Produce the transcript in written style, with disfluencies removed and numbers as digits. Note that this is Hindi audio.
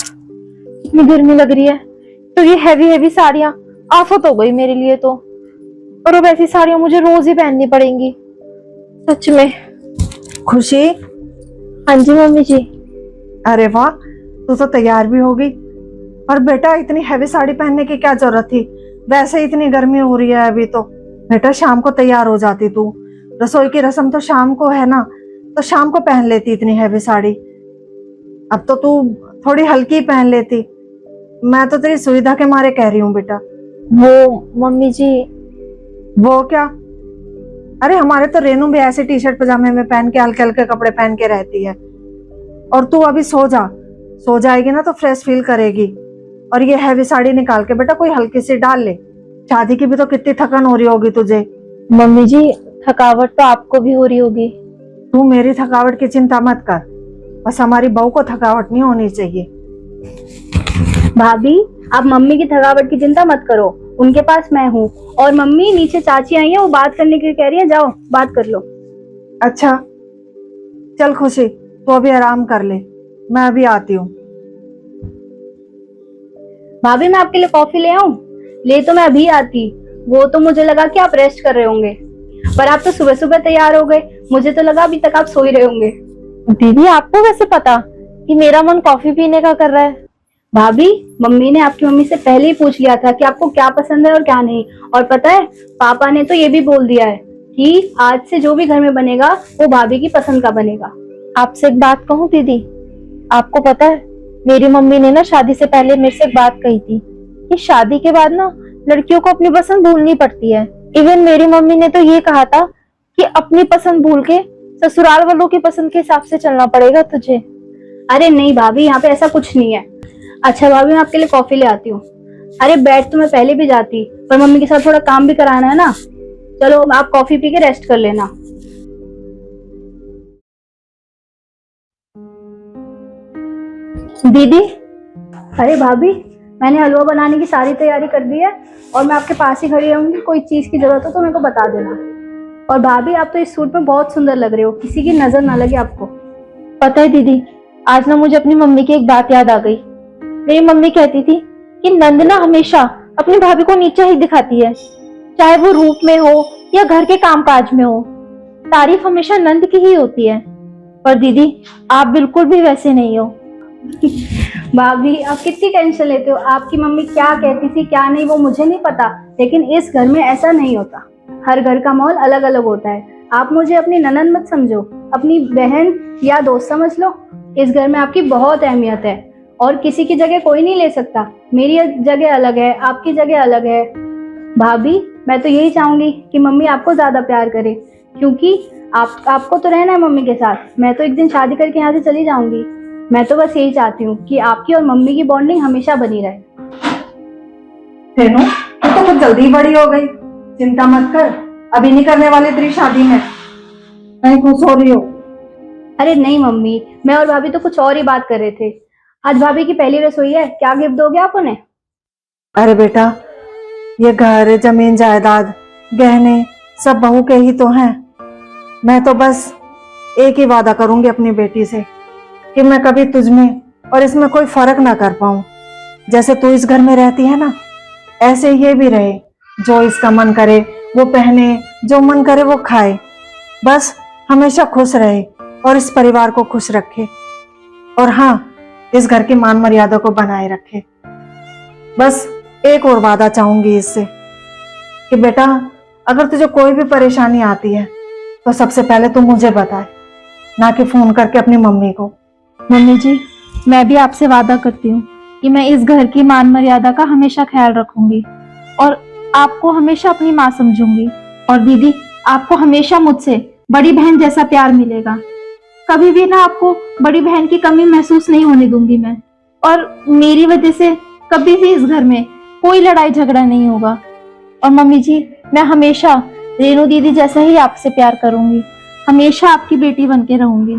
इतनी गर्मी लग रही है तो ये हैवी हैवी साड़ियां आफत हो गई मेरे लिए तो। और अब ऐसी साड़ियां मुझे रोज ही पहननी पड़ेंगी सच में। खुशी। हाँ जी मम्मी जी। अरे वाह, तू तो तैयार भी हो गई। और बेटा इतनी हैवी साड़ी पहनने की क्या जरूरत थी, वैसे ही इतनी गर्मी हो रही है अभी तो। बेटा शाम को तैयार हो जाती तू, रसोई की रस्म तो शाम को है ना, तो शाम को पहन लेती इतनी हैवी साड़ी। अब तो तू थोड़ी हल्की पहन लेती। मैं तो तेरी सुविधा के मारे कह रही हूँ बेटा। वो मम्मी जी। वो क्या? अरे हमारे तो रेनू भी ऐसे टी शर्ट पजामे में पहन के हल्के हल्के कपड़े पहन के रहती है। और तू अभी सो जा, सो जाएगी ना तो फ्रेश फील करेगी। और ये हैवी साड़ी निकाल के बेटा कोई हल्की सी डाल ले। शादी की भी तो कितनी थकन हो रही होगी तुझे। मम्मी जी थकावट तो आपको भी हो रही होगी। तू मेरी थकावट की चिंता मत कर, बस हमारी बहू को थकावट नहीं होनी चाहिए। भाभी, आप मम्मी की थकावट की चिंता मत करो, उनके पास मैं हूँ। और मम्मी नीचे चाची आई है, वो बात करने के लिए कह रही है, जाओ बात कर लो। अच्छा चल खुशी, तू अभी आराम कर ले, मैं अभी आती हूँ। भाभी मैं आपके लिए कॉफी ले आऊं? ले तो मैं अभी आती, वो तो मुझे लगा कि आप रेस्ट कर रहे होंगे, पर आप तो सुबह सुबह तैयार हो गए, मुझे तो लगा अभी तक आप सो ही रहे होंगे। दीदी आपको कैसे पता कि मेरा मन कॉफी पीने का कर रहा है? भाभी, मम्मी ने आपकी मम्मी से पहले ही पूछ लिया था कि आपको क्या पसंद है और क्या नहीं। और पता है, पापा ने तो ये भी बोल दिया है कि आज से जो भी घर में बनेगा वो भाभी की पसंद का बनेगा। आपसे एक बात कहूँ दीदी, आपको पता है मेरी मम्मी ने ना शादी से पहले मेरे से एक बात कही थी कि शादी के बाद ना लड़कियों को अपनी पसंद भूलनी पड़ती है। इवन मेरी मम्मी ने तो ये कहा था कि अपनी पसंद भूल के ससुराल वालों की पसंद के हिसाब से चलना पड़ेगा तुझे। अरे नहीं भाभी, यहाँ पे ऐसा कुछ नहीं है। अच्छा भाभी, मैं आपके लिए कॉफी ले आती हूँ। अरे बैठ तो मैं पहले भी जाती, पर मम्मी के साथ थोड़ा काम भी कराना है ना। चलो आप कॉफी पी के रेस्ट कर लेना। दीदी अरे भाभी, मैंने हलवा बनाने की सारी तैयारी कर दी है और मैं आपके पास ही खड़ी रहूंगी, कोई चीज की जरूरत हो तो मेरे को बता देना। और भाभी, आप तो इस सूट में बहुत सुंदर लग रहे हो, किसी की नजर ना लगे आपको। पता है दीदी, आज ना मुझे अपनी मम्मी की एक बात याद आ गई। मेरी मम्मी कहती थी कि नंद ना हमेशा अपनी भाभी को नीचा ही दिखाती है, चाहे वो रूप में हो या घर के कामकाज में हो। तारीफ हमेशा नंद की ही होती है। पर दीदी आप बिल्कुल भी वैसे नहीं हो। भाभी, आप कितनी टेंशन लेते हो, आपकी मम्मी क्या कहती थी क्या नहीं वो मुझे नहीं पता, लेकिन इस घर में ऐसा नहीं होता। हर घर का माहौल अलग अलग होता है। आप मुझे अपनी ननद मत समझो, अपनी बहन या दोस्त समझ लो। इस घर में आपकी बहुत अहमियत है और किसी की जगह कोई नहीं ले सकता। मेरी जगह अलग है, आपकी जगह अलग है। भाभी, मैं तो यही चाहूंगी कि मम्मी आपको ज्यादा प्यार करे, क्योंकि आपको तो रहना है मम्मी के साथ। मैं तो एक दिन शादी करके यहाँ से चली जाऊंगी। मैं तो बस यही चाहती हूँ कि आपकी और मम्मी की बॉन्डिंग हमेशा बनी रहे। रेनू, तू तो कुछ जल्दी बड़ी हो गई। चिंता मत कर, अभी नहीं करने वाली तेरी शादी में। नहीं खुश हो रही हो? अरे नहीं मम्मी, मैं और भाभी तो कुछ और ही बात कर रहे थे। आज भाभी की पहली रसोई है, क्या गिफ्ट दोगे आप उन्हें? अरे बेटा, ये घर जमीन जायदाद गहने सब बहू के ही तो हैं। मैं तो बस एक ही वादा करूंगी अपनी बेटी से कि मैं कभी तुझ में और इसमें कोई फर्क ना कर पाऊं। जैसे तू इस घर में रहती है ना, ऐसे ये भी रहे। जो इसका मन करे वो पहने, जो मन करे वो खाए, बस हमेशा खुश रहे और इस परिवार को खुश रखे। और हाँ, इस घर की मान मर्यादा को बनाए रखे। बस एक और वादा चाहूंगी इससे कि बेटा, अगर तुझे कोई भी परेशानी आती है तो सबसे पहले तू मुझे बताए, ना कि फोन करके अपनी मम्मी को। मम्मी जी, मैं भी आपसे वादा करती हूँ कि मैं इस घर की मान मर्यादा का हमेशा ख्याल रखूंगी और आपको हमेशा अपनी माँ समझूंगी। और दीदी आपको हमेशा मुझसे बड़ी बहन जैसा प्यार मिलेगा। कभी भी ना आपको बड़ी बहन की कमी महसूस नहीं होने दूंगी मैं। और मेरी वजह से कभी भी इस घर में कोई लड़ाई झगड़ा नहीं होगा। और मम्मी जी, मैं हमेशा रेनू दीदी जैसा ही आपसे प्यार करूंगी, हमेशा आपकी बेटी बन के रहूंगी।